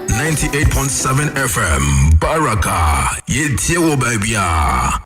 98.7 FM Baraka Yetiewo Babia.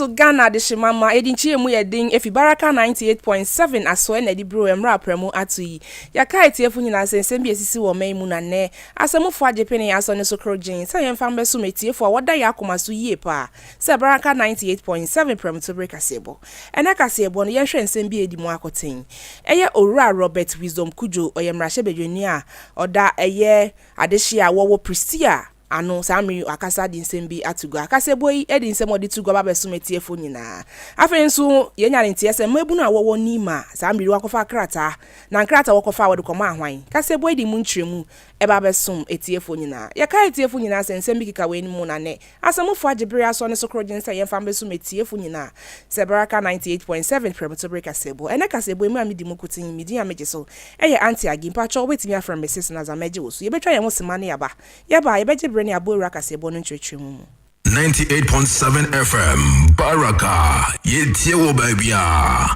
Ghana de shimama edinchie mu yedin efi Baraka 98.7 aso na di bro emra premu atu yi yaka etiefu nyina sensem bi esisi wo man mu na ne asemufo agepene aso ne sokrojin se yemfa mbeso metiefu a woda yakoma so yie pa se Baraka 98.7 premu to break asebo ena kasebo no yehwe nsem bi edi mu akoten eye owura Robert Wisdom Kujo oyemra shebedwani a oda eye adehia wowo Pristia ano samri akasa di nsembi atugo akasa boy edi nsem odi tugo ba beso metiefo nyina afenso yenya ntie se mabu na wowo nima samri wakofa krata na krata wakofa wode koma ahwan kasa boy di muntremu eba besom etiefo nyina yaka etiefo nyina se nsembi kika we ni mu na ne asamufo agebre aso ne sokrojin se yemfa beso metiefo nyina se Baraka 98.7 promoter break asebo ene kasebo mu amidi mukutin midi amejeso eye anti agimpa cho wetimi afra meses na zameje wosu yebetwa yemo semane yaba yebeje ni abura kasebo no ntwetwemu 98.7 FM Baraka Yetiewo Babia.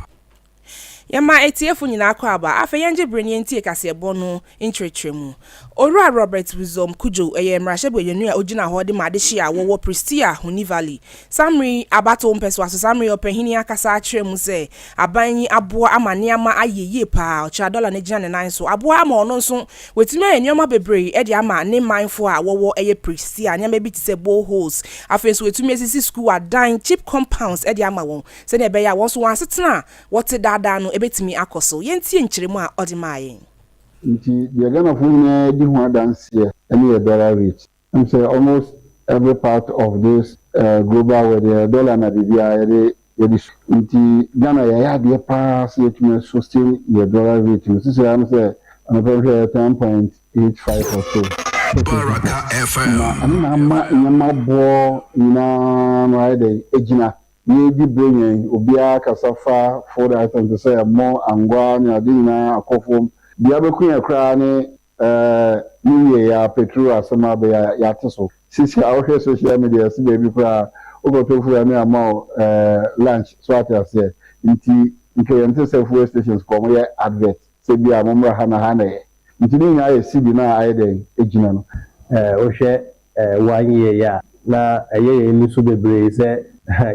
Yama etiefu nyina akwa aba afa yenje breni entie kasebo no ntwetwemu Owura Robert Wisdom Kujo mrashebeyenu a ogina ho de madehye a wowo Pristia Huni Valley samri abato mpeso aso samri opehini akasa atremu se abanyi aboa amane ama ayeye pa ocha dollar ne gina ne nan so aboa ama ono so wetimi enyoma bebre e de ama ne manfo a wowo eye Pristia nyama bi tise boreholes afenso wetimi esisi school adan cheap compounds e de ama won se ne be ya won so wansetena wote dada no ebetimi akoso yentie nkyeremu a odimaayen nti the Ghana phone di ho dance here any dollar rate I'm say almost every part of this global where the dollar na bibia nti Ghana ya de pass yet me sustain the dollar rate so say I'm say I'm probably 10.85 or so Baraka FM I'm ma bo na right ejina ye di brenyen obia kasafa for that to say more angwa na adina akofom bia beku yakra ne niye ya petrol asema be ya teso sisi awhwe social media si be bi pra ogotofu ya me ama lunch so atase nti nke yente se fuel stations komo ye advert se bia momra hana nti ni nya ye sidi na ayeden ejina no ohwe 1 year ya na eye ni so bebre se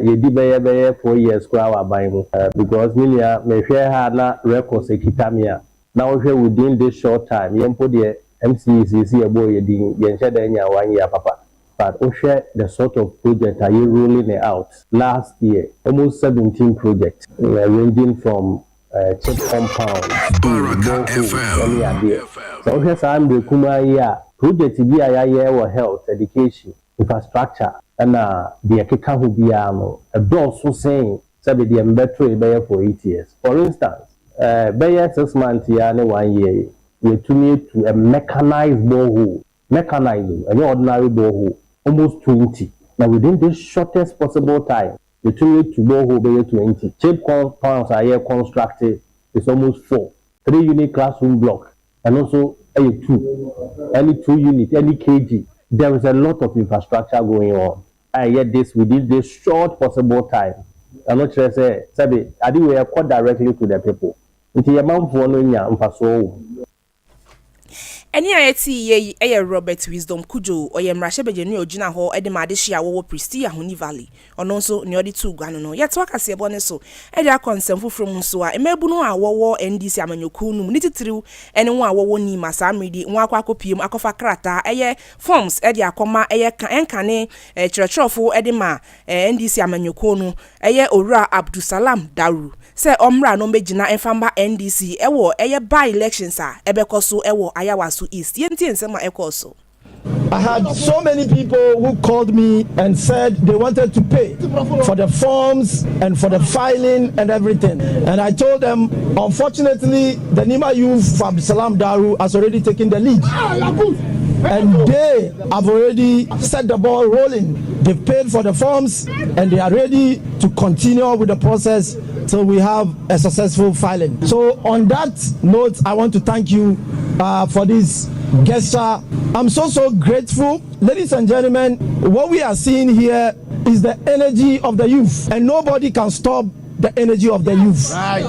ye di beye 4 years kwa wa ban mu because nilia me hwe ha na records ekitamia now within this short time yempo the MCCC abo yedin yenche da nya 1 year papa but share the sort of project are you rolling it out last year almost 17 projects ranging from cheap compound Baraka FM so okay sam de kuma ya project bi aya wa health education infrastructure and the keka hu bia no a door so saying sabe the better be for 8 years for instance by 6 months ya ne 1 year we to need to a mechanized borehole mechanized an ordinary borehole almost 20 now within this shortest possible time we to need to borehole by 20 cheap compounds are here constructed is almost 4 3-unit classroom block and also a 2 any 2 unit any kg there is a lot of infrastructure going on and yet this within this short possible time I'm not sure say sabi I think we are called directly to the people. Nti yamanfo no nya mpaso Eni ayeti ye eye Robert Wisdom Kujo mrashebeyenu ogina ho ede madehia wowo Pristia Huni Valley ono nso ne odi tu gwa no yeto akase ebo ne so ede akonsem foforo mu so a emebu no a wowo NDC amanyoku nu ni titiriw ene wo a wowo ni masamridi wo akwa akopiem akofa krata eye forms ede akoma eye enkane kyerɛkyerɛfo ede ma NDC amanyoku nu eye Owura Abdusalam Daru se omra no megina enfamba NDC ewo eye by elections a ebekoso ewo ayawaso east yenti ensema ekoso I had so many people who called me and said they wanted to pay for the forms and for the filing and everything. And I told them, unfortunately, the Nima youth from Salam Daru has already taken the lead. And they have already set the ball rolling. They've paid for the forms and they are ready to continue with the process till we have a successful filing. So on that note, I want to thank you for this gesture. I'm so grateful. Ladies and gentlemen, what we are seeing here is the energy of the youth, and nobody can stop the energy of the youth. Right.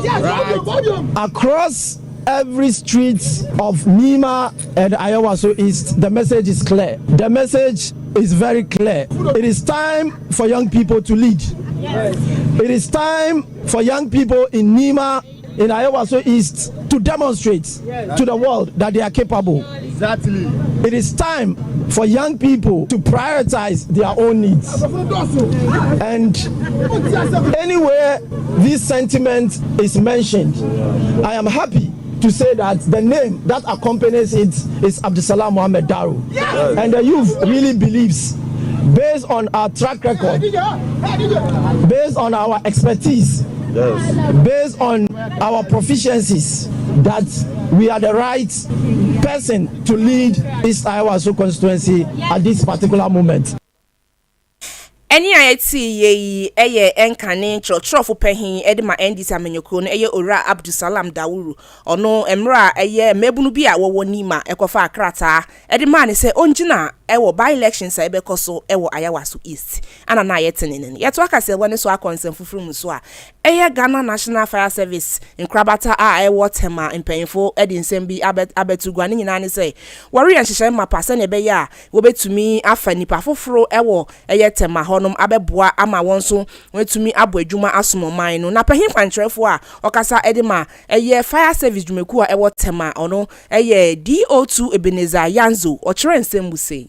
Across every street of Nima and Ayawaso East, the message is clear. The message is very clear. It is time for young people to lead. Yes. It is time for young people in Nima, in Ayawaso East, to demonstrate to the world that they are capable. Exactly. It is time for young people to prioritize their own needs. And anywhere this sentiment is mentioned, I am happy to say that the name that accompanies it is Abdusalam Mohammed Daru. Yes. And the youth really believes, based on our track record, based on our expertise, yes, based on our proficiencies, that we are the right person to lead East Ayawaso constituency at this particular moment. Any IT ye enkane trofo pehin edema endis amenyoko no eye ora Abdusalam Dawuru ono emra eye mebunu bi a wo nima ekofa akrata edema ne se onjina ewo by elections a ebekoso ewo Ayawaso East ana na yetenene yeto akase woni so akonsem fufuru mu so a eye Ghana National Fire Service nkrabata a ewo tema mpenfo edinsem bi abetugwa ne nyina ne se wori enhyehyɛ mapa se ne be ya wo betumi afa nipa foforo ewo eye tema honom abeboa ama wonso wetumi abo adwuma asomoman no na pahin kwantrefo a okasa edema eye Fire Service dwumeku a ewo tema ono eye DO2 Ebenezer Yanzo ochire nsem buse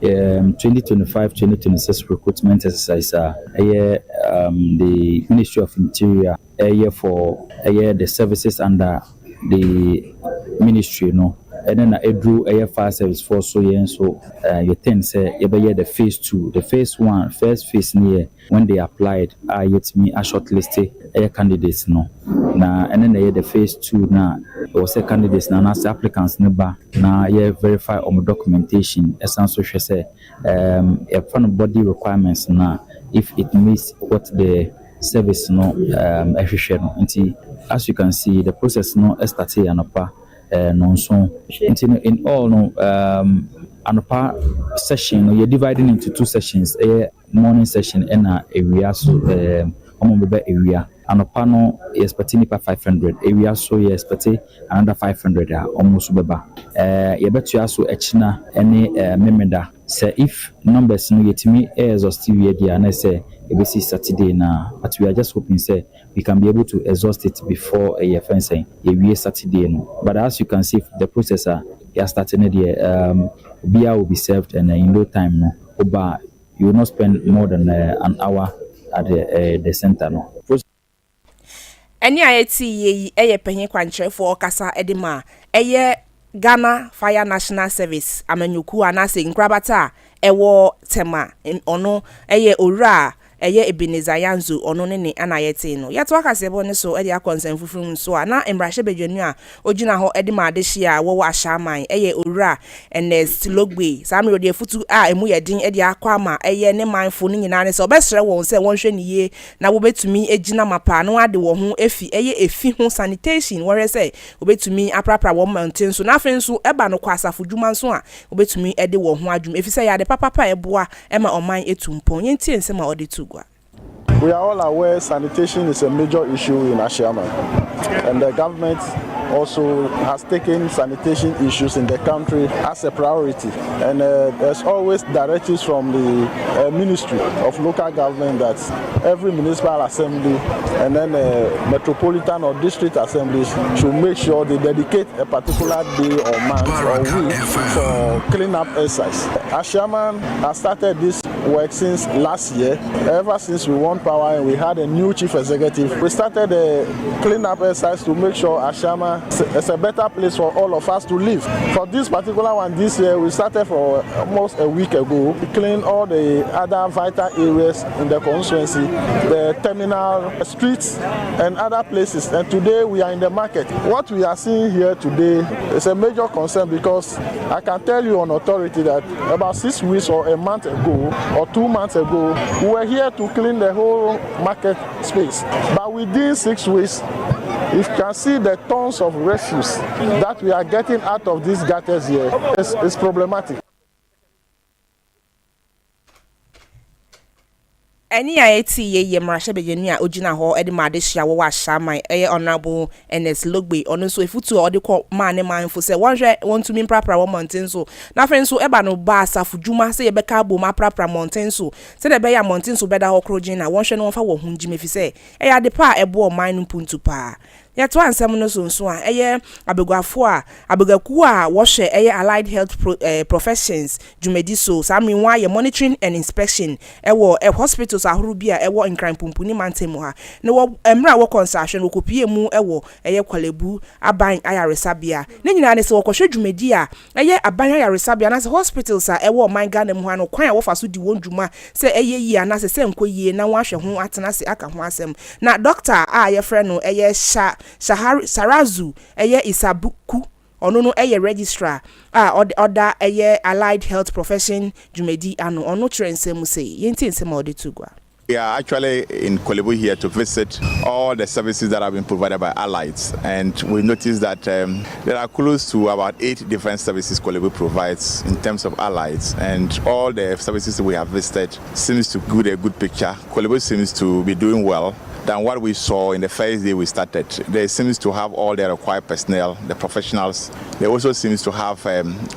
2025-2026 recruitment exercise the Ministry of Interior for the services under the ministry, and then Edru Fire Service for so you think say the phase 2, the phase 1, first phase near when they applied yet me a shortlisted candidates na and then the phase 2 now was a candidates now as applicants never now verify on documentation essentially say a front body requirements now if it meets what the service as you can see the process started and in all anopa session you're dividing into 2 sessions, a morning session and a area so area anopa no expecting 500 area so you expect another 500 almost beba you bet you also echina any memenda say if numbers no yetimi exhaustive here and I say ABC Saturday now, but we are just hoping say we can be able to exhaust it before a fencing a Saturday no. But as you can see the processor is starting there beer will be served and in no time no but you will not spend more than an hour at the center no. Any IT ye pahin kwantrefo okasa edema Ghana Fire National Service amenyoku anase nkrabata ewo tema ono ora Ebenezer Yanzo ono ne anayete no yeto akase bo ne so akonsem fufuru so na embrahye bedwanu a ogina ho edema adeshi a wo ahyaman ora Ernest Logbe samre de futu a emu yedin akwa ma ne manfo ne nyina ne so obesre won se wonhwe ne ye na wo betumi egina mapa no ade wo ho efi ho sanitation wore se wo betumi aprapra wo mountain so na afen so eba no kwa asafo dwuma so a wo betumi ede wo ho adwum efi se ya de papa eboa ema oman etumpon yentie nsem a ode tu. We are all aware sanitation is a major issue in Ashaman, and the government also has taken sanitation issues in the country as a priority. And there's always directives from the Ministry of Local Government that every municipal assembly and then metropolitan or district assemblies should make sure they dedicate a particular day or month or week for cleanup exercise. Ashaman has started this work since last year. Ever since we won power and we had a new chief executive, we started a clean-up exercise to make sure Ashama is a better place for all of us to live. For this particular one this year, we started for almost a week ago. We cleaned all the other vital areas in the constituency, the terminal, streets, and other places. And today we are in the market. What we are seeing here today is a major concern because I can tell you on authority that about 6 weeks or a month ago or 2 months ago, we were here to clean the whole market space. But within 6 weeks, you can see the tons of refuse that we are getting out of these gutters here is problematic. Any IAT ye Marasha Bejania Ojina Ho Eddie Madishia Shama Honorable NS Lugbe on so if you or the call man mindful say want to mean proper mountain so na friends so ebano basa fujuma say beka bo ma proper mountain so say the beya mountain so better okrojin na one share no fa wo hunjime fi say eya de pa ebo man puntu pa ya to ansem no so a abegwafo a abegaku a wo hwe allied health professions jumedi so sami wa ye monitoring and inspection wo hospitals ahuru bia wo nkran pumpuni mantem ha ne wo emra wo concession wo kopie mu wo kwalebu aban ayaresabia ne nyina ne se wo kohwe jumedi a aban ayaresabia na se hospitals a wo man Ghana mu ha no kwan a wo fa so di won dwuma se yi ana se nkoyie na wo ahwe ho atena se aka ho asem na doctor a ye frɛ no Sarazu Isabuku ono no registrar order allied health profession jumedi ano ono trensem say yenti nsem odetugwa. We are actually in Kolebu here to visit all the services that have been provided by Allieds, and we noticed that there are close to about 8 different services Kolebu provides in terms of Allieds, and all the services we have visited seems to give a good picture. Kolebu seems to be doing well than what we saw in the first day we started. They seems to have all the required personnel, the professionals. They also seems to have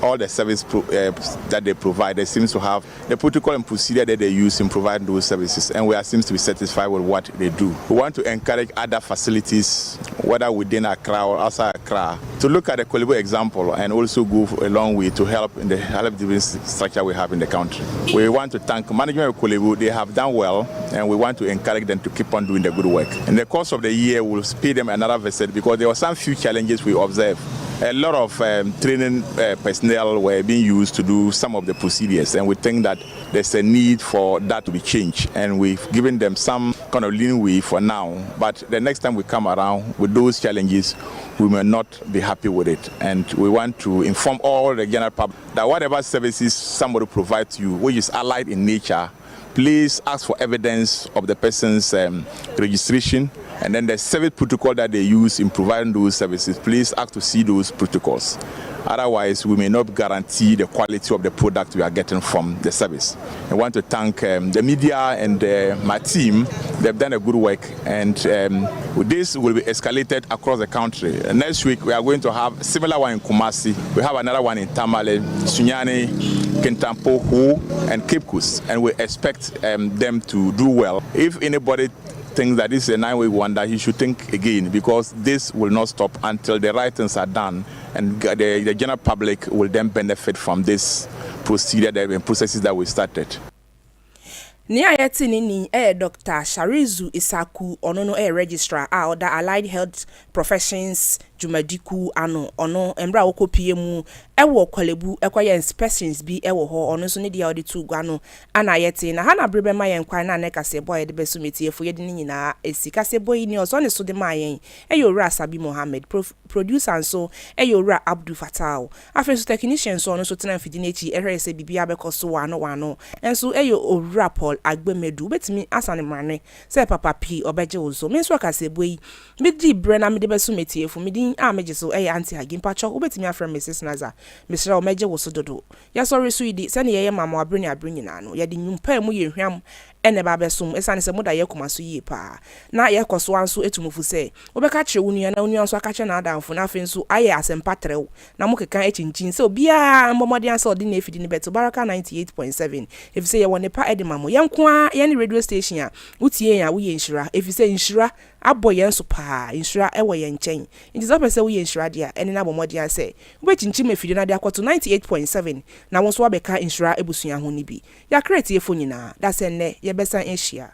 all the service that they provide. They seems to have the protocol and procedure that they use in providing those services, and we are seems to be satisfied with what they do. We want to encourage other facilities, whether within Accra or outside Accra, to look at the Kolebu example and also go a long way to help in the health delivery structure we have in the country. We want to thank management of Kolebu. They have done well, and we want to encourage them to keep on doing the good work. In the course of the year, we'll pay them another visit because there were some few challenges we observed. A lot of training personnel were being used to do some of the procedures, and we think that there's a need for that to be changed, and we've given them some kind of leeway for now. But the next time we come around with those challenges, we may not be happy with it, and we want to inform all the general public that whatever services somebody provides you, which is allied in nature, please ask for evidence of the person's registration, and then the service protocol that they use in providing those services. Please ask to see those protocols. Otherwise, we may not guarantee the quality of the product we are getting from the service. I want to thank the media and my team. They've done a good work, and this will be escalated across the country. Next week, we are going to have a similar one in Kumasi. We have another one in Tamale, Sunyani, Kintampo, Ho, and Cape Coast, and we expect them to do well. If anybody thinks that this is a 9-way wonder, he should think again, because this will not stop until the right things are done, and the general public will then benefit from this procedure and processes that we started. Ni ayeti ni Dr. Sharizu Isaku ono registrar order allied health professions jumadiku ano ono embra okopie mu ewo Kolebu ekwaye inspections bi ewo ho ono so ne dia auditu guano anayeti na hana brebe mayen kwan na neka se boy de besumiti efo yedi nyina esika se boy ni oso ne so de mayen eyora Sabi Mohammed producer so eyora Abdul Fatah afenso technician so ono so tena fidi nechi ehwe se bibia bekoso wano enso eyo owura Paul agbemedu betimi asane mrane se papa p obeje ozo menso akase boy midi brena me de besumiti efo midi ameje so anti agimpa cho obetimi afra Mrs Naza Mr. Omeje woso dodo ya sorry so idi se ne ye mama abreni nyina no ye de nyumpa mu ye hwam ene ba besum esane se moda ye komaso yi pa na ye koso anso etumufu se obeka kire wonu na wonu anso akache na adamfo na afenso aye asempa trew na mukeka echinchin se obia mbomode anso odi na efidi ni beto Baraka 98.7 efise ye wone pa edimamo ye nko a ye ni radio station a utie ya wo ye nshira efise nshira abɔ yɛn so paa insura ɛwɔ yɛn nkyɛn nti sɛ pɛsɛ wo yɛ insura dia ɛne na bomɔden asɛ wo bekyinkyim afidie na de akɔto 98.7 na wo so wabɛka insura ebusua ho ni bi ya create yɛfo nyinaa da sɛ nnɛ yɛbɛsan ahyia